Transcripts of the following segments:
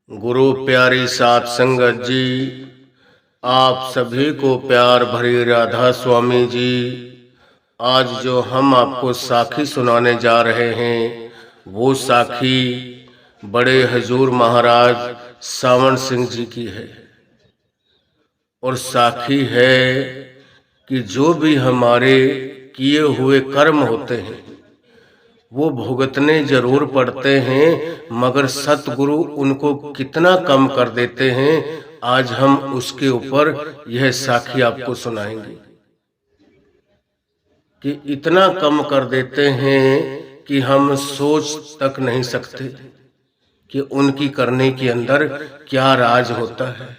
गुरु प्यारी सात संगत जी, आप सभी को प्यार भरी राधा स्वामी जी। आज जो हम आपको साखी सुनाने जा रहे हैं वो साखी बड़े हजूर महाराज सावन सिंह जी की है। और साखी है कि जो भी हमारे किए हुए कर्म होते हैं वो भुगतने जरूर पड़ते हैं, मगर सतगुरु उनको कितना कम कर देते हैं। आज हम उसके ऊपर यह साखी आपको सुनाएंगे कि इतना कम कर देते हैं कि हम सोच तक नहीं सकते कि उनकी करने के अंदर क्या राज होता है।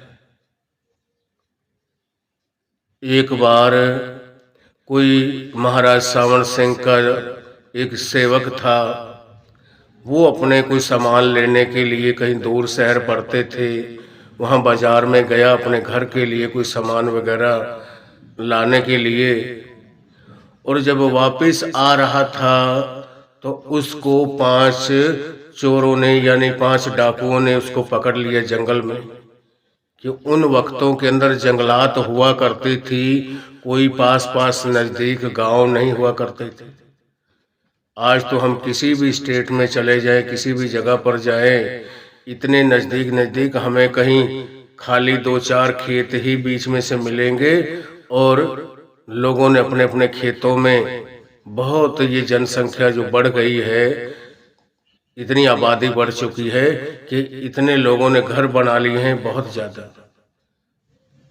एक बार कोई महाराज सावन सिंह का एक सेवक था। वो अपने कोई सामान लेने के लिए कहीं दूर शहर पड़ते थे, वहाँ बाजार में गया अपने घर के लिए कोई सामान वगैरह लाने के लिए। और जब वापस आ रहा था तो उसको 5 चोरों ने यानी 5 डाकुओं ने उसको पकड़ लिया जंगल में। कि उन वक्तों के अंदर जंगलात हुआ करती थी, कोई पास पास नजदीक गांव नहीं हुआ करते थे। आज तो हम किसी भी स्टेट में चले जाएं, किसी भी जगह पर जाएं, इतने नजदीक नजदीक हमें कहीं खाली 2-4 खेत ही बीच में से मिलेंगे। और लोगों ने अपने अपने खेतों में बहुत, ये जनसंख्या जो बढ़ गई है, इतनी आबादी बढ़ चुकी है कि इतने लोगों ने घर बना लिए हैं, बहुत ज्यादा।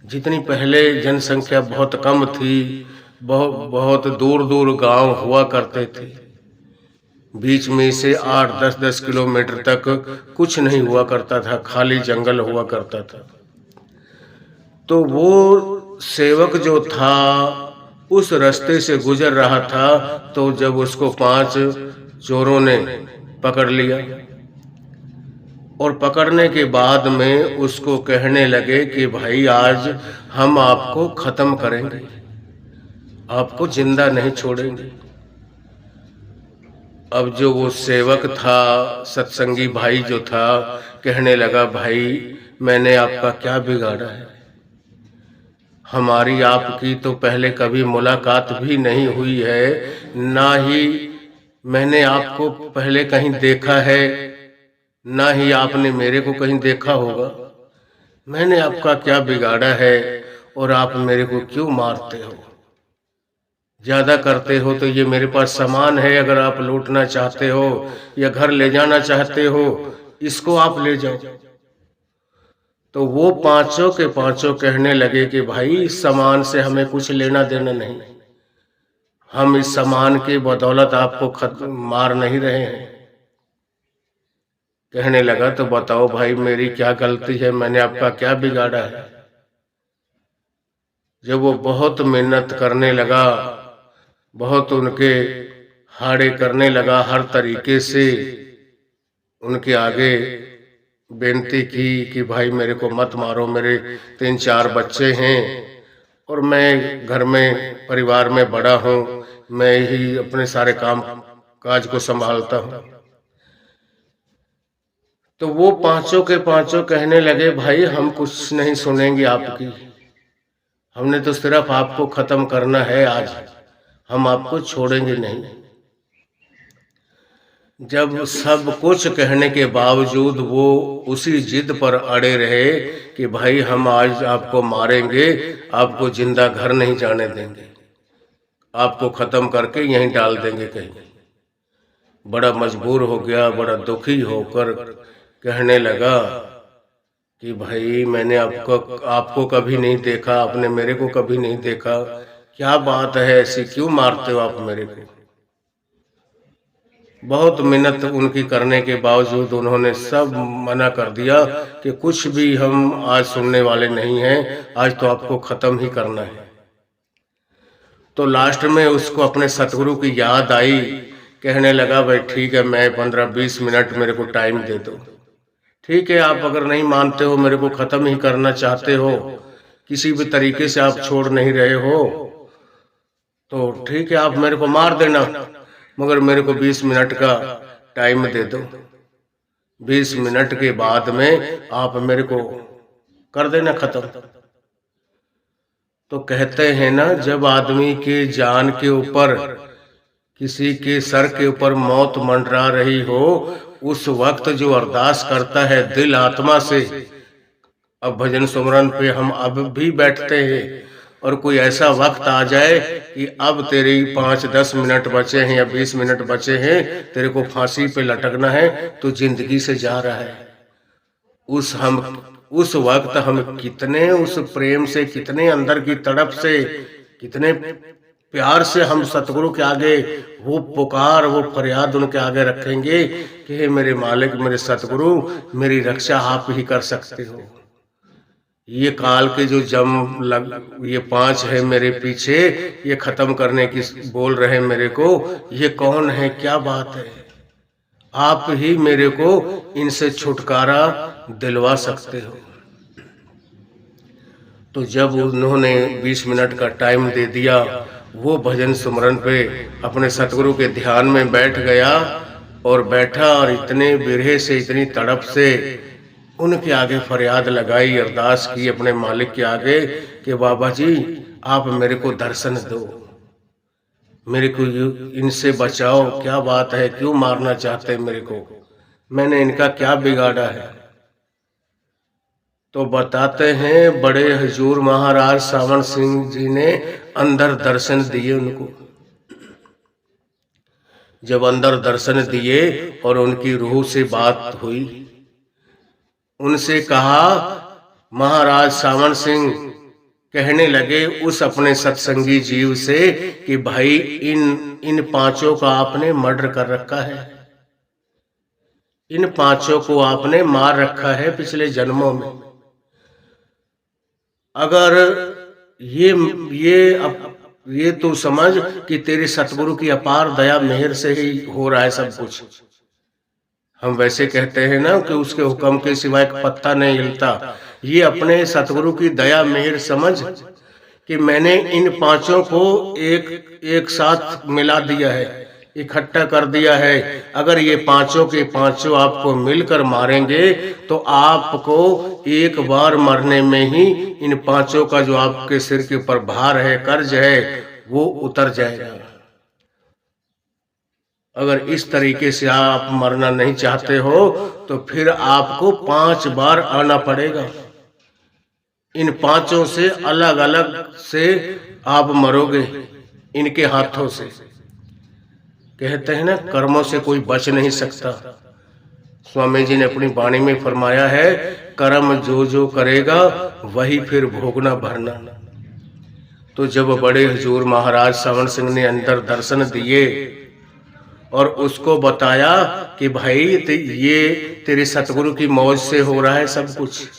जितनी पहले जनसंख्या बहुत कम थी, बहुत बहुत दूर दूर गांव हुआ करते थे, बीच में से 8-10 किलोमीटर तक कुछ नहीं हुआ करता था, खाली जंगल हुआ करता था। तो वो सेवक जो था उस रास्ते से गुजर रहा था, तो जब उसको 5 चोरों ने पकड़ लिया और पकड़ने के बाद में उसको कहने लगे कि भाई आज हम आपको खत्म करेंगे, आपको जिंदा नहीं छोड़ेंगे। अब जो वो सेवक था, सत्संगी भाई जो था, कहने लगा भाई मैंने आपका क्या बिगाड़ा है, हमारी आपकी तो पहले कभी मुलाकात भी नहीं हुई है, ना ही मैंने आपको पहले कहीं देखा है, ना ही आपने मेरे को कहीं देखा होगा। मैंने आपका क्या बिगाड़ा है और आप मेरे को क्यों मारते हो? ज्यादा करते हो तो ये मेरे पास सामान है, अगर आप लूटना चाहते हो या घर ले जाना चाहते हो, इसको आप ले जाओ। तो वो 5 के 5 कहने लगे कि भाई इस सामान से हमें कुछ लेना देना नहीं, हम इस सामान के बदौलत आपको मार नहीं रहे हैं। कहने लगा तो बताओ भाई मेरी क्या गलती है, मैंने आपका क्या बिगाड़ा है? जब वो बहुत मेहनत करने लगा, बहुत उनके हाड़े करने लगा, हर तरीके से उनके आगे बेनती की कि भाई मेरे को मत मारो, मेरे 3-4 बच्चे हैं और मैं घर में परिवार में बड़ा हूँ, मैं ही अपने सारे काम काज को संभालता हूँ। तो वो 5 के 5 कहने लगे भाई हम कुछ नहीं सुनेंगे आपकी, हमने तो सिर्फ आपको खत्म करना है आज, हम आपको छोड़ेंगे नहीं। जब सब कुछ कहने के बावजूद वो उसी जिद पर अड़े रहे कि भाई हम आज आपको मारेंगे, आपको जिंदा घर नहीं जाने देंगे, आपको खत्म करके यहीं डाल देंगे कहीं। बड़ा मजबूर हो गया, बड़ा दुखी होकर कहने लगा कि भाई मैंने आपको कभी नहीं देखा, आपने मेरे को कभी नहीं देखा, क्या बात है ऐसी, क्यों मारते हो आप मेरे को? बहुत मेहनत उनकी करने के बावजूद उन्होंने सब मना कर दिया कि कुछ भी हम आज सुनने वाले नहीं हैं, आज तो आपको खत्म ही करना है। तो लास्ट में उसको अपने सतगुरु की याद आई, कहने लगा भाई ठीक है, मैं 15-20 मिनट मेरे को टाइम दे दो। ठीक है, आप अगर नहीं मानते हो, मेरे को खत्म ही करना चाहते हो, किसी भी तरीके से आप छोड़ नहीं रहे हो, तो ठीक है आप मेरे को मार देना, मगर मेरे को 20 मिनट का टाइम दे दो। 20 मिनट के बाद में आप मेरे को कर देना खत्म। तो कहते हैं ना, जब आदमी के जान के ऊपर, किसी के सर के ऊपर मौत मंडरा रही हो, उस वक्त जो अरदास करता है दिल आत्मा से, अब भजन सुमरन पे हम अब भी बैठते हैं और कोई ऐसा वक्त आ जाए कि अब तेरी 5-10 मिनट बचे हैं या 20 मिनट बचे हैं, तेरे को फांसी पे लटकना है, तो जिंदगी से जा रहा है। उस वक्त हम कितने उस प्रेम से, कितने अंदर की तड़प से, कितने प्यार से हम सतगुरु के आगे वो पुकार, वो फरियाद उनके आगे रखेंगे कि हे मेरे मालिक, मेरे सतगुरु, मेरी रक्षा आप ही कर सकते हो। ये काल के जो ये 5 है मेरे पीछे, ये खत्म करने की बोल रहे मेरे को, ये कौन है, क्या बात है? आप ही मेरे को इनसे छुटकारा दिलवा सकते हो। तो जब उन्होंने 20 मिनट का टाइम दे दिया, वो भजन सुमरन पे अपने सतगुरु के ध्यान में बैठ गया और बैठा, और इतने बिरहे से, इतनी तड़प से उनके आगे फरियाद लगाई, अरदास की अपने मालिक के आगे कि बाबा जी आप मेरे को दर्शन दो, मेरे को इनसे बचाओ, क्या बात है, क्यों मारना चाहते हैं मेरे को, मैंने इनका क्या बिगाड़ा है? तो बताते हैं बड़े हजूर महाराज सावन सिंह जी ने अंदर दर्शन दिए उनको। जब अंदर दर्शन दिए और उनकी रूह से बात हुई, उनसे कहा, महाराज सावन सिंह कहने लगे उस अपने सत्संगी जीव से कि भाई इन 5 का आपने मर्डर कर रखा है, इन 5 को आपने मार रखा है पिछले जन्मों में। अगर ये तो समझ कि तेरे सतगुरु की अपार दया मेहर से ही हो रहा है सब कुछ। हम वैसे कहते हैं ना कि उसके हुक्म के सिवा एक पत्ता नहीं हिलता। ये अपने सतगुरु की दया मेहर समझ कि मैंने इन 5 को एक साथ मिला दिया है, इकट्ठा कर दिया है। अगर ये 5 के 5 आपको मिलकर मारेंगे तो आपको एक बार मरने में ही इन 5 का जो आपके सिर के ऊपर भार है, कर्ज है, वो उतर जाएगा। अगर इस तरीके से आप मरना नहीं चाहते हो तो फिर आपको 5 बार आना पड़ेगा। इन 5 से अलग अलग से आप मरोगे, इनके हाथों से। कहते हैं ना, कर्मों से कोई बच नहीं सकता। स्वामी जी ने अपनी वाणी में फरमाया है, कर्म जो जो करेगा वही फिर भोगना भरना। तो जब बड़े हजूर महाराज सावन सिंह ने अंदर दर्शन दिए और उसको बताया कि भाई ये तेरे सतगुरु की मौज से हो रहा है सब कुछ,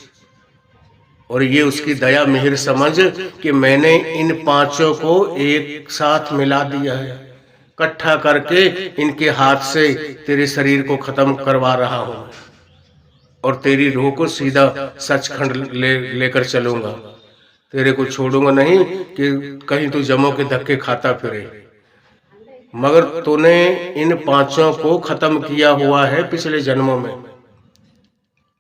और ये उसकी दया मिहिर समझ कि मैंने इन 5 को एक साथ मिला दिया है, इकट्ठा करके इनके हाथ से तेरे शरीर को खत्म करवा रहा हूं और तेरी रूह को सीधा सचखंड लेकर चलूंगा। तेरे को छोड़ूंगा नहीं कि कहीं तू जमों के धक्के खाता फिरे। मगर तूने इन 5 को खत्म किया हुआ है पिछले जन्मों में।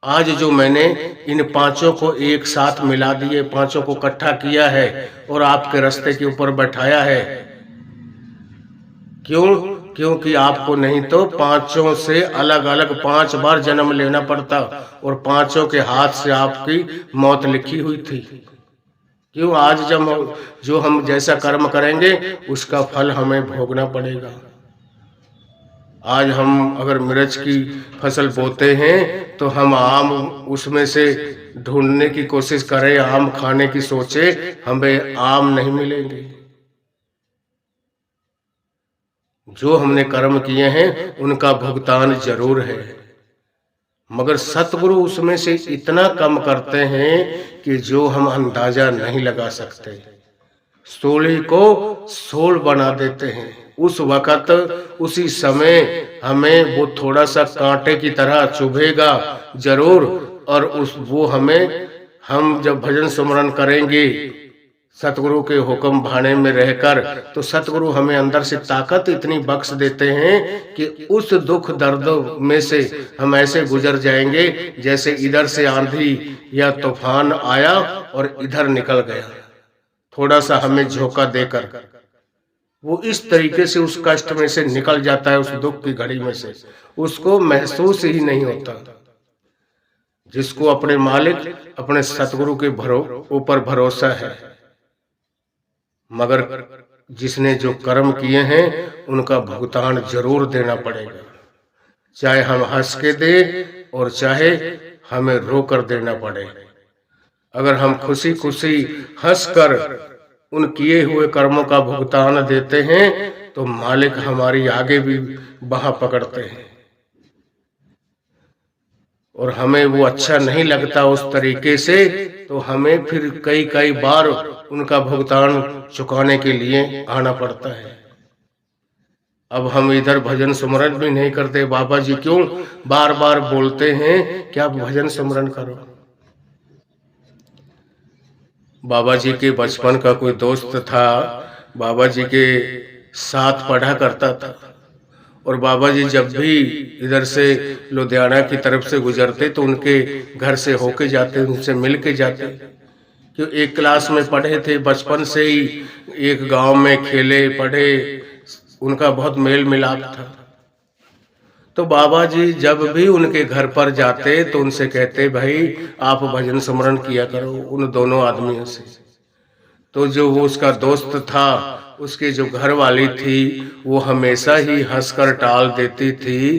आज जो मैंने इन 5 को एक साथ मिला दिए, 5 को इकट्ठा किया है और आपके रास्ते के ऊपर बैठाया है। क्यों? क्योंकि आपको नहीं तो 5 से अलग अलग 5 बार जन्म लेना पड़ता और 5 के हाथ से आपकी मौत लिखी हुई थी। क्यों? आज जब जो हम जैसा कर्म करेंगे उसका फल हमें भोगना पड़ेगा। आज हम अगर मिर्च की फसल बोते हैं तो हम आम उसमें से ढूंढने की कोशिश करें, आम खाने की सोचे, हमें आम नहीं मिलेंगे। जो हमने कर्म किए हैं उनका भुगतान जरूर है, मगर सतगुरु उसमें से इतना कम करते हैं कि जो हम अंदाजा नहीं लगा सकते। सोली को सोल बना देते हैं। उस वक्त उसी समय हमें वो थोड़ा सा कांटे की तरह चुभेगा जरूर, और हम जब भजन सुमरन करेंगे, सतगुरु के हुक्म भाने में रहकर, तो सतगुरु हमें अंदर से ताकत इतनी बख्श देते हैं कि उस दुख दर्द में से हम ऐसे गुजर जाएंगे जैसे इधर से आंधी या तूफान आया और इधर निकल गया, थोड़ा सा हमें झोंका देकर। वो इस तरीके से उस कष्ट में से निकल जाता है, उस दुख की घड़ी में से उसको महसूस ही नहीं होता। जिसको अपने मालिक, अपने सतगुरु के ऊपर भरोसा है, मगर जिसने जो कर्म किए हैं उनका भुगतान जरूर देना पड़ेगा, चाहे हम हंस के दें और चाहे हमें रो कर देना पड़े। अगर हम खुशी खुशी हंसकर उन किए हुए कर्मों का भुगतान देते हैं तो मालिक हमारी आगे भी बाह पकड़ते हैं, और हमें वो अच्छा नहीं लगता उस तरीके से, तो हमें फिर कई बार उनका भुगतान चुकाने के लिए आना पड़ता है। अब हम इधर भजन सुमरन भी नहीं करते। बाबा जी क्यों बार बार बोलते हैं कि आप भजन सुमरन करो। बाबा जी के बचपन का कोई दोस्त था, बाबा जी के साथ पढ़ा करता था, और बाबा जी जब भी इधर से लुधियाना की तरफ से गुजरते तो उनके घर से होके जाते, उनसे मिल के जाते। क्यों एक क्लास में पढ़े थे, बचपन से ही एक गांव में खेले पढ़े, उनका बहुत मेल मिलाप था। तो बाबा जी जब भी उनके घर पर जाते तो उनसे कहते, भाई आप भजन स्मरण किया करो उन दोनों आदमियों से। तो जो वो उसका दोस्त था, उसके जो घर वाली थी, वो हमेशा ही हंसकर टाल देती थी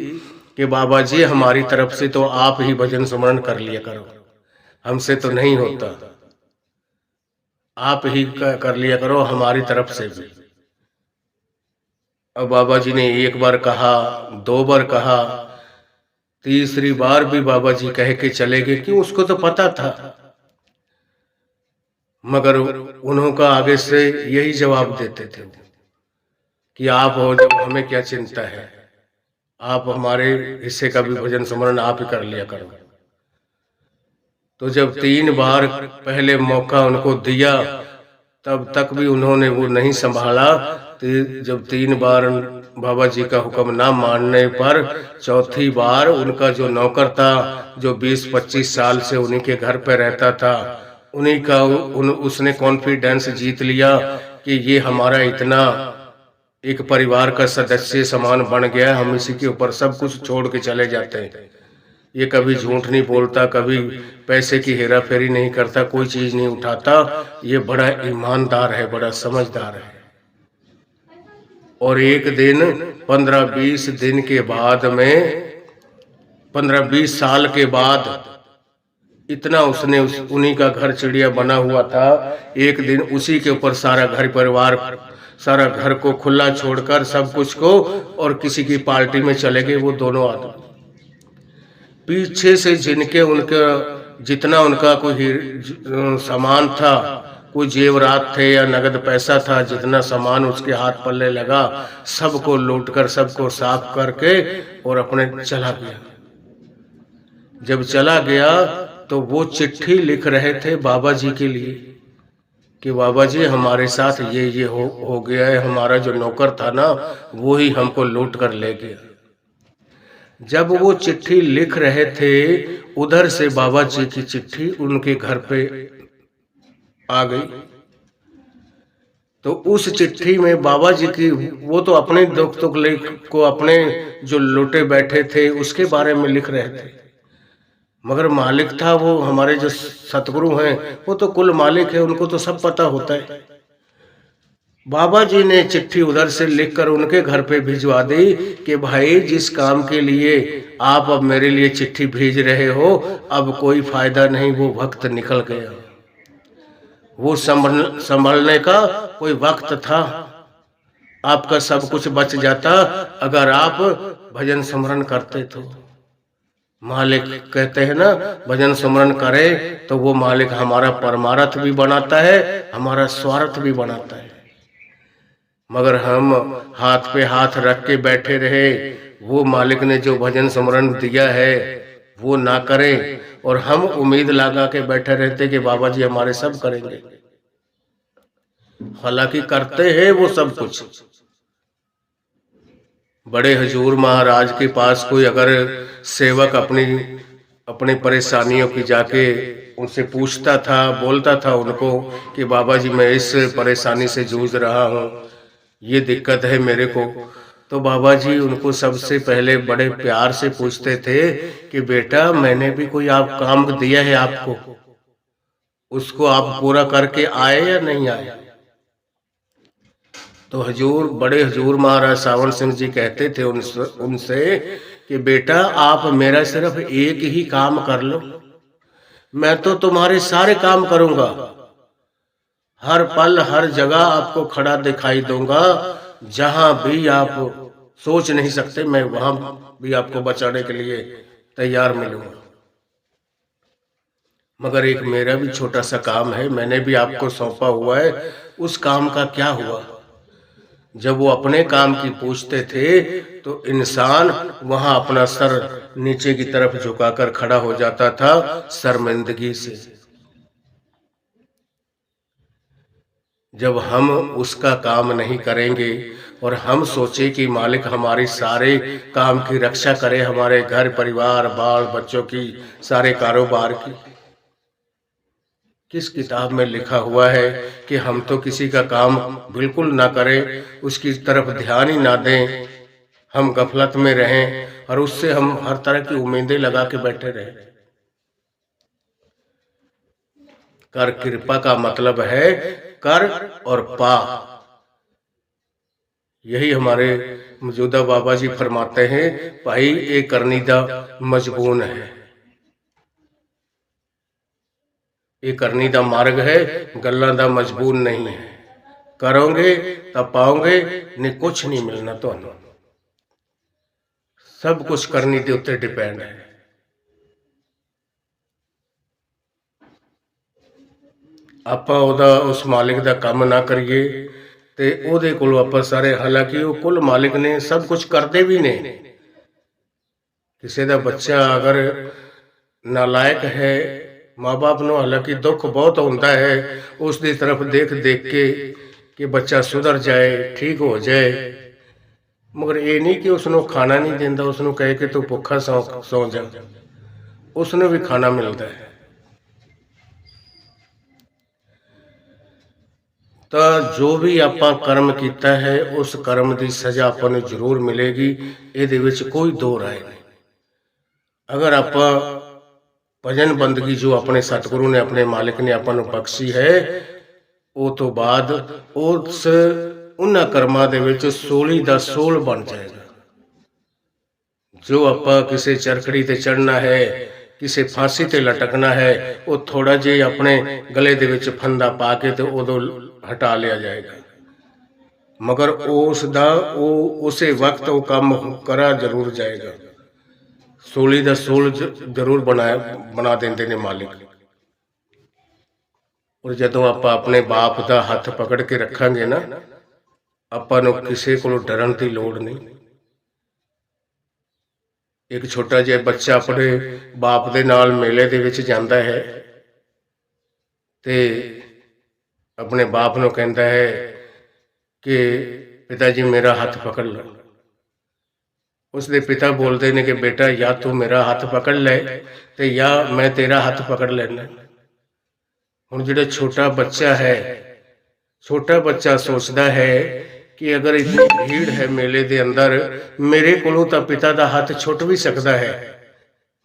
कि बाबा जी हमारी तरफ से तो आप ही भजन स्मरण कर लिया करो, हमसे तो नहीं होता, आप ही कर लिया करो हमारी तरफ से भी। अब बाबा जी ने एक बार कहा, दो बार कहा, तीसरी बार भी बाबा जी कह के चले गए। क्यों, उसको तो पता था, मगर उन्होंने आगे से यही जवाब देते थे कि आप हो जब हमें क्या चिंता है, आप हमारे हिस्से का भी भजन स्मरण आप ही कर लिया करो। तो जब 3 बार पहले मौका उनको दिया तब तक भी उन्होंने वो नहीं संभाला। तो जब 3 बार बाबा जी का हुक्म ना मानने पर चौथी बार उनका जो नौकर था, जो 20-25 साल से उन्हीं के घर पे रहता था, उन्हीं का उसने कॉन्फिडेंस जीत लिया कि ये हमारा इतना एक परिवार का सदस्य समान बन गया, हम इसी के ऊपर सब कुछ छोड़ के चले जाते हैं। ये कभी झूठ नहीं बोलता, कभी पैसे की हेरा फेरी नहीं करता, कोई चीज नहीं उठाता, ये बड़ा ईमानदार है, बड़ा समझदार है। और एक दिन 15-20 दिन के बाद में 15-20 साल के बाद इतना उसने उन्हीं का घर चिड़िया बना हुआ था, एक दिन उसी के ऊपर सारा घर परिवार, सारा घर को खुला छोड़कर सब कुछ को, और किसी की पार्टी में चले गए वो दोनों आदमी। पीछे से जिनके उनका जितना उनका कोई सामान था, कोई जेवरात थे या नगद पैसा था, जितना सामान उसके हाथ पल्ले लगा सबको लूटकर सबको साफ करके और अपने चला गया। जब चला गया तो वो चिट्ठी लिख रहे थे बाबा जी के लिए कि बाबा जी हमारे साथ ये हो गया है, हमारा जो नौकर था ना वो ही हमको लूट कर ले गया। जब वो चिट्ठी लिख रहे थे, उधर से बाबा जी की चिट्ठी उनके घर पे आ गई। तो उस चिट्ठी में बाबा जी की, वो तो अपने दुख को अपने जो लुटे बैठे थे उसके बारे में लिख रहे थे, मगर मालिक था वो हमारे जो सतगुरु हैं, वो तो कुल मालिक है, उनको तो सब पता होता है। बाबा जी ने चिट्ठी उधर से लिखकर उनके घर पे भिजवा दी कि भाई जिस काम के लिए आप अब मेरे लिए चिट्ठी भेज रहे हो, अब कोई फायदा नहीं, वो वक्त निकल गया, वो संभलने का कोई वक्त था, आपका सब कुछ बच जाता अगर आप भजन स्मरण करते। तो मालिक कहते हैं ना, भजन स्मरण करे तो वो मालिक हमारा परमार्थ भी बनाता है, हमारा स्वार्थ भी बनाता है। मगर हम हाथ पे हाथ रख के बैठे रहे, वो मालिक ने जो भजन स्मरण दिया है वो ना करें, और हम उम्मीद लगा के बैठे रहते कि बाबा जी हमारे सब करेंगे। हालांकि करते हैं वो सब कुछ। बड़े हजूर महाराज के पास कोई अगर सेवक अपनी अपनी परेशानियों की जाके उनसे पूछता था, बोलता था उनको कि बाबा जी मैं इस परेशानी से जूझ रहा हूँ, ये दिक्कत है मेरे को, तो बाबा जी उनको सबसे पहले बड़े प्यार से पूछते थे कि बेटा मैंने भी कोई आप काम दिया है आपको, उसको आप पूरा करके आए या नहीं आए। तो हजूर बड़े हजूर महाराज सावन सिंह जी कहते थे उनसे कि बेटा आप मेरा सिर्फ एक ही काम कर लो, मैं तो तुम्हारे सारे काम करूंगा, हर पल हर जगह आपको खड़ा दिखाई दूंगा, जहां भी आप सोच नहीं सकते मैं वहां भी आपको बचाने के लिए तैयार मिलूंगा। मगर एक मेरा भी छोटा सा काम है, मैंने भी आपको सौंपा हुआ है, उस काम का क्या हुआ। जब वो अपने काम की पूछते थे तो इंसान वहां अपना सर नीचे की तरफ झुकाकर खड़ा हो जाता था शर्मिंदगी से। जब हम उसका काम नहीं करेंगे और हम सोचे कि मालिक हमारी सारे काम की रक्षा करे, हमारे घर परिवार बाल बच्चों की सारे कारोबार की, किस किताब में लिखा हुआ है कि हम तो किसी का काम बिल्कुल ना करें, उसकी तरफ ध्यान ही ना दें, हम गफलत में रहें और उससे हम हर तरह की उम्मीदें लगा के बैठे रहें। कर कृपा का मतलब है कर और पा। यही हमारे मौजूदा बाबा जी फरमाते हैं, भाई ये करनी दा मजबून है, ये करनी दा मार्ग है, गल्लां दा मजबून नहीं है। करोगे तब पाओगे, नहीं कुछ नहीं मिलना तुहानू। सब कुछ करनी दे उत्ते डिपेंड है। ਆਪਾਂ ਉਹਦਾ ਉਸ ਮਾਲਿਕ ਦਾ ਕੰਮ ਨਾ ਕਰੀਏ ਤੇ ਉਹਦੇ ਕੋਲੋਂ ਆਪਾਂ ਸਾਰੇ, ਹਾਲਾਂਕਿ ਉਹ ਕੁੱਲ ਮਾਲਿਕ ਨੇ, ਸਭ ਕੁਝ ਕਰਦੇ ਵੀ ਨੇ। ਕਿਸੇ ਦਾ ਬੱਚਾ ਅਗਰ ਨਾਲਾਇਕ ਹੈ, ਮਾਂ-ਬਾਪ ਨੂੰ ਹਾਲਾਂਕਿ ਦੁੱਖ ਬਹੁਤ ਹੁੰਦਾ ਹੈ ਉਸ ਦੀ ਤਰਫ ਦੇਖ ਦੇਖ ਕੇ ਕਿ ਬੱਚਾ ਸੁਧਰ ਜਾਏ, ਠੀਕ ਹੋ ਜਾਏ, ਮਗਰ ਇਹ ਨਹੀਂ ਕਿ ਉਸ ਨੂੰ ਖਾਣਾ ਨਹੀਂ ਦਿੰਦਾ, ਉਸ ਨੂੰ ਕਹੇ ਕਿ ਤੂੰ ਭੁੱਖਾ ਸੌਂ ਜਾ, ਉਸ ਨੂੰ ਵੀ ਖਾਣਾ ਮਿਲਦਾ ਹੈ। ਤਾਂ ਜੋ ਵੀ ਆਪਾਂ ਕਰਮ ਕੀਤਾ ਹੈ ਉਸ ਕਰਮ ਦੀ ਸਜ਼ਾ ਆਪਾਂ ਨੂੰ ਜ਼ਰੂਰ ਮਿਲੇਗੀ, ਇਹਦੇ ਵਿੱਚ ਕੋਈ ਦੋ ਰਾਏ ਨਹੀਂ। ਅਗਰ ਆਪਾਂ ਭਜਨ ਬੰਦਗੀ ਜੋ ਆਪਣੇ ਸਤਿਗੁਰੂ ਨੇ, ਆਪਣੇ ਮਾਲਿਕ ਨੇ ਆਪਾਂ ਨੂੰ ਬਖਸ਼ੀ ਹੈ, ਉਹ ਤੋਂ ਬਾਅਦ ਉਸ ਉਹਨਾਂ ਕਰਮਾਂ ਦੇ ਵਿੱਚ ਸੋਲੀ ਦਾ ਸੋਲ ਬਣ ਜਾਏਗਾ। ਜੋ ਆਪਾਂ ਕਿਸੇ ਚਰਖੜੀ ਤੇ ਚੜਨਾ ਹੈ, ਕਿਸੇ ਫਾਂਸੀ ਤੇ ਲਟਕਣਾ ਹੈ, ਉਹ ਥੋੜਾ ਜਿਹਾ ਆਪਣੇ ਗਲੇ ਦੇ ਵਿੱਚ ਫੰਦਾ ਪਾ ਕੇ ਤੇ ਉਦੋਂ ਹਟਾ ਲਿਆ ਜਾਏਗਾ, ਮਗਰ ਉਸ ਦਾ ਉਹ ਉਸੇ ਵਕਤ ਉਹ ਕੰਮ ਕਰਾ ਜ਼ਰੂਰ ਜਾਏਗਾ। ਸੋਲੀ ਦਾ ਸੋਲ ਜ਼ਰੂਰ ਬਣਾ ਦਿੰਦੇ ਨੇ ਮਾਲਿਕ। ਔਰ ਜਦੋਂ ਆਪਾਂ ਆਪਣੇ ਬਾਪ ਦਾ ਹੱਥ ਪਕੜ ਕੇ ਰੱਖਾਂਗੇ ਨਾ, ਆਪਾਂ ਨੂੰ ਕਿਸੇ ਕੋਲੋਂ ਡਰਨ ਦੀ ਲੋੜ ਨਹੀਂ। ਇੱਕ ਛੋਟਾ ਜਿਹਾ ਬੱਚਾ ਆਪਣੇ ਬਾਪ ਦੇ ਨਾਲ ਮੇਲੇ ਦੇ ਵਿੱਚ ਜਾਂਦਾ ਹੈ ਤੇ ਆਪਣੇ ਬਾਪ ਨੂੰ ਕਹਿੰਦਾ ਹੈ ਕਿ ਪਿਤਾ ਜੀ ਮੇਰਾ ਹੱਥ ਪਕੜ ਲਓ। ਉਸਦੇ ਪਿਤਾ ਬੋਲਦੇ ਨੇ ਕਿ ਬੇਟਾ ਜਾਂ ਤੂੰ ਮੇਰਾ ਹੱਥ ਪਕੜ ਲੈ ਤੇ ਜਾਂ ਮੈਂ ਤੇਰਾ ਹੱਥ ਪਕੜ ਲੈਣਾ। ਹੁਣ ਜਿਹੜਾ ਛੋਟਾ ਬੱਚਾ ਹੈ, ਛੋਟਾ ਬੱਚਾ ਸੋਚਦਾ ਹੈ ਕਿ ਅਗਰ ਇੰਨੀ ਭੀੜ ਹੈ ਮੇਲੇ ਦੇ ਅੰਦਰ, ਮੇਰੇ ਕੋਲੋਂ ਤਾਂ ਪਿਤਾ ਦਾ ਹੱਥ ਛੁੱਟ ਵੀ ਸਕਦਾ ਹੈ,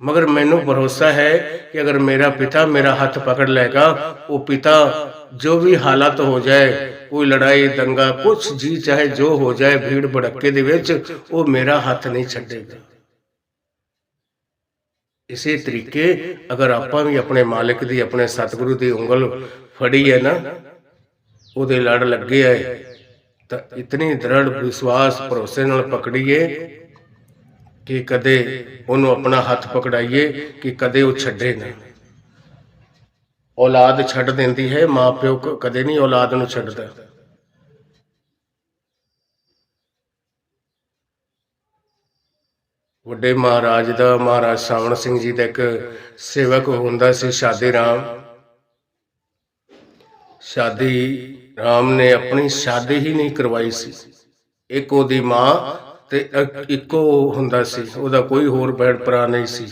ਮਗਰ ਮੈਨੂੰ ਭਰੋਸਾ ਹੈ ਕਿ ਅਗਰ ਮੇਰਾ ਪਿਤਾ ਮੇਰਾ ਹੱਥ ਪਕੜ ਲਏਗਾ, ਉਹ ਪਿਤਾ जो भी हालत हो जाए, कोई लड़ाई दंगा कुछ जी चाहे जो हो जाए भीड़ भड़के दे विच, वो मेरा हाथ नहीं छड्डेगा। इसी तरीके अगर आपां भी अपने मालिक दी, अपने सतगुरु दी उंगल फड़ी है ना, उहदे लड़ लगे है, तो इतनी दृढ़ विश्वास भरोसे नाल पकड़ीए कि कदे उहनूं अपना हाथ पकड़ाइए कि कदे वो छड्डे ना। औलाद छड्ड दिंदी है, माँ प्यो कदे नहीं औलाद नूं छड्डदा। ਵੱਡੇ ਮਹਾਰਾਜ ਦਾ, ਮਹਾਰਾਜ ਸਾਵਣ ਸਿੰਘ ਜੀ ਦਾ ਇੱਕ ਸੇਵਕ ਹੁੰਦਾ ਸੀ, ਸ਼ਾਦੀ ਰਾਮ। ਸ਼ਾਦੀ ਰਾਮ ਨੇ ਆਪਣੀ ਸ਼ਾਦੀ ਹੀ ਨਹੀਂ ਕਰਵਾਈ ਸੀ। ਇੱਕ ਉਹਦੀ ਮਾਂ ਤੇ ਇੱਕੋ ਹੁੰਦਾ ਸੀ, ਉਹਦਾ ਕੋਈ ਹੋਰ ਭੈਣ ਭਰਾ ਨਹੀਂ ਸੀ।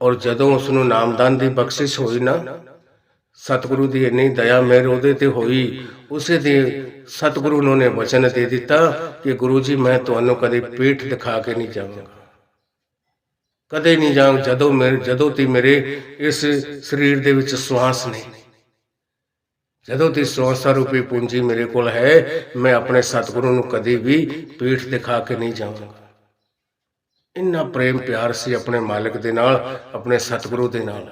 ਔਰ ਜਦੋਂ ਉਸ ਨੂੰ ਨਾਮਦਾਨ ਦੀ ਬਖਸ਼ਿਸ਼ ਹੋਈ ਨਾ, ਸਤਿਗੁਰੂ ਦੀ ਇੰਨੀ ਦਇਆ ਮਿਹਰ ਉਹਦੇ ਤੇ ਹੋਈ, ਉਸੇ ਦੇ ਸਤਿਗੁਰੂ ਨੇ ਵਚਨ ਦੇ ਦਿੱਤਾ ਕਿ ਗੁਰੂ ਜੀ ਮੈਂ ਤੁਹਾਨੂੰ ਕਦੇ ਪੀਠ ਦਿਖਾ ਕੇ ਨਹੀਂ ਜਾਵਾਂਗਾ, ਕਦੇ ਨਹੀਂ ਜਾਵਾਂ। ਜਦੋਂ ਤੀ ਮੇਰੇ ਇਸ ਸਰੀਰ ਦੇ ਵਿੱਚ ਸਵਾਸ ਨੇ, ਜਦੋਂ ਤੀ ਸਵਾਸਾਂ ਰੂਪੀ ਪੂੰਜੀ ਮੇਰੇ ਕੋਲ ਹੈ, ਮੈਂ ਆਪਣੇ ਸਤਿਗੁਰੂ ਨੂੰ ਕਦੇ ਵੀ ਪੀਠ ਦਿਖਾ ਕੇ ਨਹੀਂ ਜਾਵਾਂਗਾ। ਇੰਨਾ ਪ੍ਰੇਮ ਪਿਆਰ ਸੀ ਆਪਣੇ ਮਾਲਕ ਦੇ ਨਾਲ, ਆਪਣੇ ਸਤਿਗੁਰੂ ਦੇ ਨਾਲ।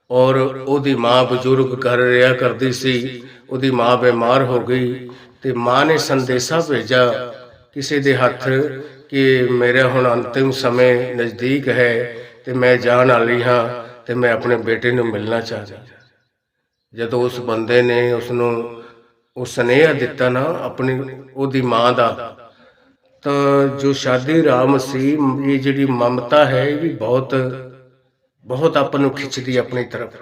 ਔਰ ਉਹਦੀ ਮਾਂ ਬਜ਼ੁਰਗ ਕਰ ਰਿਹਾ ਕਰਦੀ ਸੀ, ਉਹਦੀ ਮਾਂ ਬਿਮਾਰ ਹੋ ਗਈ ਤੇ ਮਾਂ ਨੇ ਸੰਦੇਸ਼ਾ ਭੇਜਾ ਕਿਸੇ ਦੇ ਹੱਥ ਕਿ ਮੇਰਾ ਹੁਣ ਅੰਤਿਮ ਸਮੇਂ ਨਜ਼ਦੀਕ ਹੈ ਤੇ ਮੈਂ ਜਾਣ ਵਾਲੀ ਹਾਂ ਤੇ ਮੈਂ ਆਪਣੇ ਬੇਟੇ ਨੂੰ ਮਿਲਣਾ ਚਾਹੁੰਦਾ। ਜਦੋਂ ਉਸ ਬੰਦੇ ਨੇ ਉਸਨੂੰ ਉਹ ਸੁਨੇਹਾ ਦਿੱਤਾ ਨਾ ਆਪਣੀ ਉਹਦੀ ਮਾਂ ਦਾ, ਤਾਂ ਜੋ ਸ਼ਾਦੀ ਰਾਮ ਸੀ, ਇਹ ਜਿਹੜੀ ਮਮਤਾ ਹੈ ਇਹ ਵੀ ਬਹੁਤ ਬਹੁਤ ਆਪਾਂ ਨੂੰ ਖਿੱਚਦੀ ਆਪਣੀ ਤਰਫ।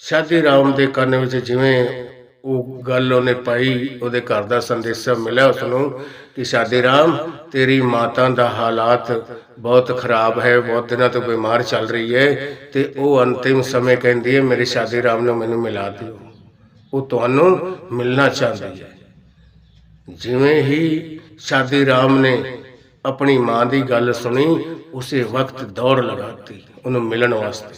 ਸ਼ਾਦੀ ਰਾਮ ਦੇ ਕੰਨ ਵਿੱਚ ਜਿਵੇਂ ਉਹ ਗੱਲ ਉਹਨੇ ਪਾਈ, ਉਹਦੇ ਘਰ ਦਾ ਸੰਦੇਸ਼ਾ ਮਿਲਿਆ ਉਸਨੂੰ ਕਿ ਸ਼ਾਦੀ ਰਾਮ ਤੇਰੀ ਮਾਤਾ ਦਾ ਹਾਲਾਤ ਬਹੁਤ ਖਰਾਬ ਹੈ, ਬਹੁਤ ਦਿਨਾਂ ਤੋਂ ਬਿਮਾਰ ਚੱਲ ਰਹੀ ਹੈ ਤੇ ਉਹ ਅੰਤਿਮ ਸਮੇਂ ਕਹਿੰਦੀ ਹੈ ਮੇਰੇ ਸ਼ਾਦੀ ਰਾਮ ਨੂੰ ਮੈਨੂੰ ਮਿਲਾ ਦਿਓ, ਉਹ ਤੁਹਾਨੂੰ ਮਿਲਣਾ ਚਾਹੁੰਦੀ ਹੈ। ਜਿਵੇਂ ਹੀ ਸ਼ਾਦੀ ਰਾਮ ਨੇ ਆਪਣੀ ਮਾਂ ਦੀ ਗੱਲ ਸੁਣੀ, ਉਸੇ ਵਕਤ ਦੌੜ ਲਗਾਤੀ ਉਹਨੂੰ ਮਿਲਣ ਵਾਸਤੇ,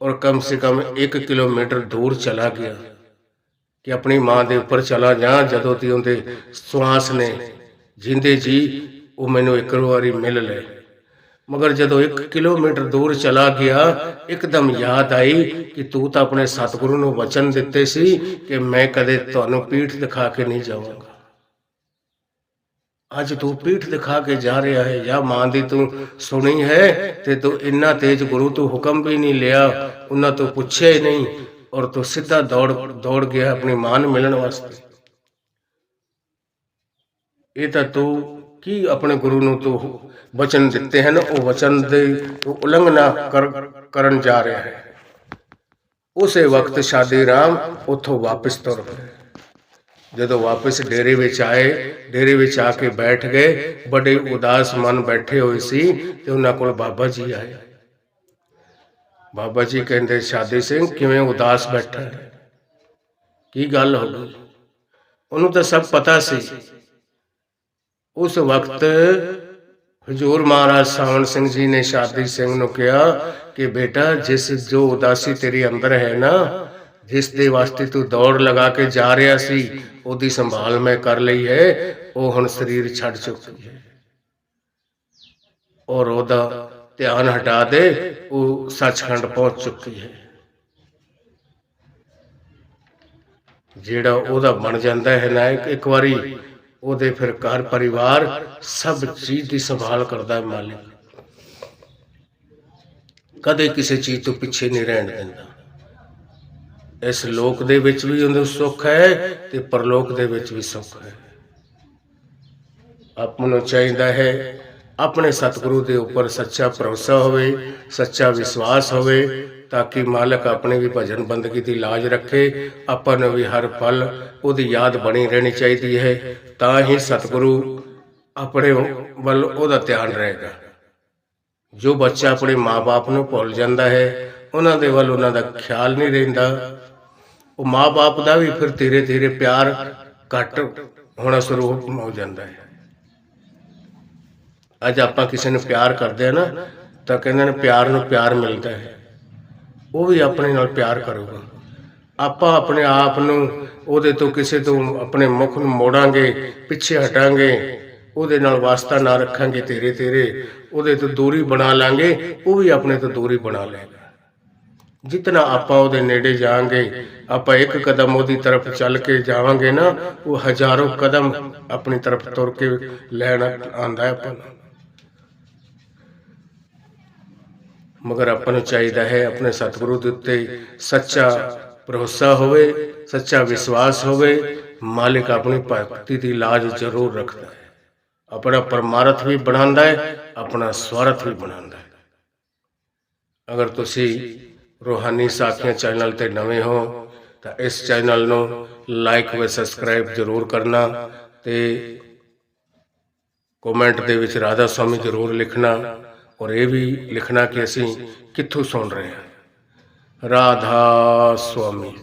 ਔਰ ਕਮ ਸੇ ਕਮ 1 ਕਿਲੋਮੀਟਰ ਦੂਰ ਚਲਾ ਗਿਆ ਕਿ ਆਪਣੀ ਮਾਂ ਦੇ ਉੱਪਰ ਚਲਾ ਜਾ, ਜਦੋਂ ਤੀ ਉਹਦੇ ਸਵਾਸ ਨੇ ਜਿੰਦੇ ਜੀ ਉਹ ਮੈਨੂੰ ਇੱਕ ਵਾਰੀ ਮਿਲ ਲੈ। ਮਗਰ ਜਦੋਂ 1 ਕਿਲੋਮੀਟਰ ਦੂਰ ਚਲਾ ਗਿਆ, ਇੱਕਦਮ ਯਾਦ ਆਈ ਕਿ ਤੂੰ ਤਾਂ ਆਪਣੇ ਸਤਿਗੁਰੂ ਨੂੰ ਵਚਨ ਦਿੱਤੇ ਸੀ ਕਿ ਮੈਂ ਕਦੇ ਤੁਹਾਨੂੰ ਪੀਠ ਦਿਖਾ ਕੇ ਨਹੀਂ ਜਾਵਾਂਗਾ। ਅੱਜ ਤੂੰ ਪੀਠ ਦਿਖਾ ਕੇ ਜਾ ਰਿਹਾ ਹੈ, ਜਾਂ ਮਾਂ ਦੀ ਤੂੰ ਸੁਣੀ ਹੈ ਤੇ ਤੂੰ ਇੰਨਾ ਤੇਜ ਗੁਰੂ ਤੋਂ ਹੁਕਮ ਵੀ ਨਹੀਂ ਲਿਆ, ਉਹਨਾਂ ਤੋਂ ਪੁੱਛਿਆ ਹੀ ਨਹੀਂ, ਔਰ ਤੂੰ ਸਿੱਧਾ ਦੌੜ ਗਿਆ ਆਪਣੀ ਮਾਂ ਨੂੰ ਮਿਲਣ ਵਾਸਤੇ। ਇਹ ਤਾਂ ਤੂੰ ਕੀ ਆਪਣੇ ਗੁਰੂ ਨੂੰ ਤੂੰ ਵਚਨ ਦਿੱਤੇ ਹਨ, ਉਹ ਵਚਨ ਦੇ ਉਲੰਘਣਾ ਕਰਨ ਜਾ ਰਿਹਾ ਹੈ। ਉਸੇ ਵਕਤ ਸ਼ਾਦੀ ਰਾਮ ਉੱਥੋਂ ਵਾਪਿਸ ਤੁਰ ਪਏ। ਜਦੋਂ ਵਾਪਿਸ ਡੇਰੇ ਵਿੱਚ ਆਏ, ਡੇਰੇ ਵਿੱਚ ਆ ਕੇ ਬੈਠ ਗਏ, ਬੜੇ ਉਦਾਸ ਮਨ ਬੈਠੇ ਹੋਏ ਸੀ ਤੇ ਉਹਨਾਂ ਕੋਲ ਬਾਬਾ ਜੀ ਆਏ। ਬਾਬਾ ਜੀ ਕਹਿੰਦੇ ਸ਼ਾਦੀ ਸਿੰਘ ਕਿਵੇਂ ਉਦਾਸ ਬੈਠਾ ਹੈ, ਕੀ ਗੱਲ ਹੋ ਗਈ? ਉਹਨੂੰ ਤਾਂ ਸਭ ਪਤਾ ਸੀ। ਉਸ ਵਕਤ ਹਜ਼ੂਰ ਮਹਾਰਾਜ ਸਾਵਣ ਸਿੰਘ ਜੀ ਨੇ ਸ਼ਾਦੀ ਸਿੰਘ ਨੂੰ ਕਿਹਾ ਕਿ ਬੇਟਾ ਜੋ ਉਦਾਸੀ ਤੇਰੇ ਅੰਦਰ ਹੈ ਨਾ, ਜਿਸ ਦੇ ਵਾਸਤੇ ਤੂੰ ਦੌੜ ਲਗਾ ਕੇ ਜਾ ਰਿਹਾ ਸੀ, ਉਹਦੀ ਸੰਭਾਲ ਮੈਂ ਕਰ ਲਈ ਹੈ, ਉਹ ਹੁਣ ਸਰੀਰ ਛੱਡ ਚੁੱਕੀ ਹੈ ਔਰ ਉਹਦਾ ਧਿਆਨ ਹਟਾ ਦੇ, ਉਹ ਸੱਚਖੰਡ ਪਹੁੰਚ ਚੁੱਕੀ ਹੈ। ਜਿਹੜਾ ਉਹਦਾ ਬਣ ਜਾਂਦਾ ਹੈ ਨਾ ਇੱਕ ਵਾਰੀ, ਉਹਦੇ ਫਿਰ ਘਰ ਪਰਿਵਾਰ ਸਭ ਚੀਜ਼ ਦੀ ਸੰਭਾਲ ਕਰਦਾ ਹੈ ਮਾਲਿਕ, ਕਦੇ ਕਿਸੇ ਚੀਜ਼ ਤੋਂ ਪਿੱਛੇ ਨਹੀਂ ਰਹਿਣ ਦਿੰਦਾ। ਇਸ ਲੋਕ ਦੇ ਵਿੱਚ ਵੀ ਉਹਨੂੰ ਸੁੱਖ ਹੈ ਤੇ ਪਰਲੋਕ ਦੇ ਵਿੱਚ ਵੀ ਸੁੱਖ ਹੈ। ਆਪਾਂ ਨੂੰ ਚਾਹੀਦਾ ਹੈ ਆਪਣੇ ਸਤਿਗੁਰੂ ਦੇ ਉੱਪਰ ਸੱਚਾ ਭਰੋਸਾ ਹੋਵੇ, ਸੱਚਾ ਵਿਸ਼ਵਾਸ ਹੋਵੇ, ਤਾਂ ਕਿ ਮਾਲਕ ਆਪਣੇ ਵੀ ਭਜਨ ਬੰਦਗੀ ਦੀ ਲਾਜ ਰੱਖੇ। ਆਪਾਂ ਨੂੰ ਵੀ ਹਰ ਪਲ ਉਹਦੀ ਯਾਦ ਬਣੀ ਰਹਿਣੀ ਚਾਹੀਦੀ ਹੈ, ਤਾਂ ਹੀ ਸਤਿਗੁਰੂ ਆਪਣੇ ਵੱਲ ਉਹਦਾ ਧਿਆਨ ਰਹੇਗਾ। ਜੋ ਬੱਚਾ ਆਪਣੇ ਮਾਂ-ਬਾਪ ਨੂੰ ਭੁੱਲ ਜਾਂਦਾ ਹੈ, ਉਹਨਾਂ ਦੇ ਵੱਲ ਉਹਨਾਂ ਦਾ ਖਿਆਲ ਨਹੀਂ ਰਹਿੰਦਾ, ਉਹ ਮਾਂ-ਬਾਪ ਦਾ ਵੀ ਫਿਰ ਧੀਰੇ ਧੀਰੇ ਪਿਆਰ ਘੱਟ ਹੋਣਾ ਸ਼ੁਰੂ ਹੋ ਜਾਂਦਾ ਹੈ। ਅੱਜ ਆਪਾਂ ਕਿਸੇ ਨੂੰ ਪਿਆਰ ਕਰਦੇ ਆ ਨਾ, ਤਾਂ ਕਹਿੰਦੇ ਨੇ ਪਿਆਰ ਨੂੰ ਪਿਆਰ ਮਿਲਦਾ ਹੈ, ਉਹ ਵੀ ਆਪਣੇ ਨਾਲ ਪਿਆਰ ਕਰੂਗਾ। ਆਪਾਂ ਆਪਣੇ ਆਪ ਨੂੰ ਉਹਦੇ ਤੋਂ ਕਿਸੇ ਤੋਂ ਆਪਣੇ ਮੁਖ ਨੂੰ ਮੋੜਾਂਗੇ, ਪਿੱਛੇ ਹਟਾਂਗੇ, ਉਹਦੇ ਨਾਲ ਵਾਸਤਾ ਨਾ ਰੱਖਾਂਗੇ, ਧੀਰੇ ਧੀਰੇ ਉਹਦੇ ਤੋਂ ਦੂਰੀ ਬਣਾ ਲਾਂਗੇ, ਉਹ ਵੀ ਆਪਣੇ ਤੋਂ ਦੂਰੀ ਬਣਾ ਲਏਗਾ। ਜਿਤਨਾ ਆਪਾਂ ਉਹਦੇ ਨੇੜੇ ਜਾਵਾਂਗੇ, ਆਪਾਂ ਇੱਕ ਕਦਮ ਉਹਦੀ ਤਰਫ ਚੱਲ ਕੇ ਜਾਵਾਂਗੇ ਨਾ, ਉਹ ਹਜ਼ਾਰੋਂ ਕਦਮ ਆਪਣੀ ਤਰਫ ਤੁਰ ਕੇ ਲੈਣ ਆਉਂਦਾ ਹੈ ਆਪਾਂ ਨੂੰ। ਮਗਰ ਆਪਾਂ ਨੂੰ ਚਾਹੀਦਾ ਹੈ ਆਪਣੇ ਸਤਿਗੁਰੂ ਦੇ ਉੱਤੇ ਸੱਚਾ ਭਰੋਸਾ ਹੋਵੇ, ਸੱਚਾ ਵਿਸ਼ਵਾਸ ਹੋਵੇ। ਮਾਲਿਕ ਆਪਣੀ ਭਗਤੀ ਦੀ ਲਾਜ ਜ਼ਰੂਰ ਰੱਖਦਾ ਹੈ, ਆਪਣਾ ਪਰਮਾਰਥ ਵੀ ਬਣਾਉਂਦਾ ਹੈ, ਆਪਣਾ ਸਵਾਰਥ ਵੀ ਬਣਾਉਂਦਾ ਹੈ। ਅਗਰ ਤੁਸੀਂ ਰੂਹਾਨੀ ਸਾਖੀਆਂ ਚੈਨਲ ਤੇ ਨਵੇਂ ਹੋ ਤਾਂ ਇਸ ਚੈਨਲ ਨੂੰ ਲਾਈਕ व ਸਬਸਕ੍ਰਾਈਬ ਜ਼ਰੂਰ ਕਰਨਾ ਤੇ ਕਮੈਂਟ ਦੇ ਵਿੱਚ ਰਾਧਾ ਸਵਾਮੀ ਜ਼ਰੂਰ ਲਿਖਣਾ ਔਰ ਇਹ ਵੀ ਲਿਖਣਾ ਕਿ ਅਸੀਂ ਕਿੱਥੋਂ ਸੁਣ ਰਹੇ ਹਾਂ। ਰਾਧਾ ਸਵਾਮੀ।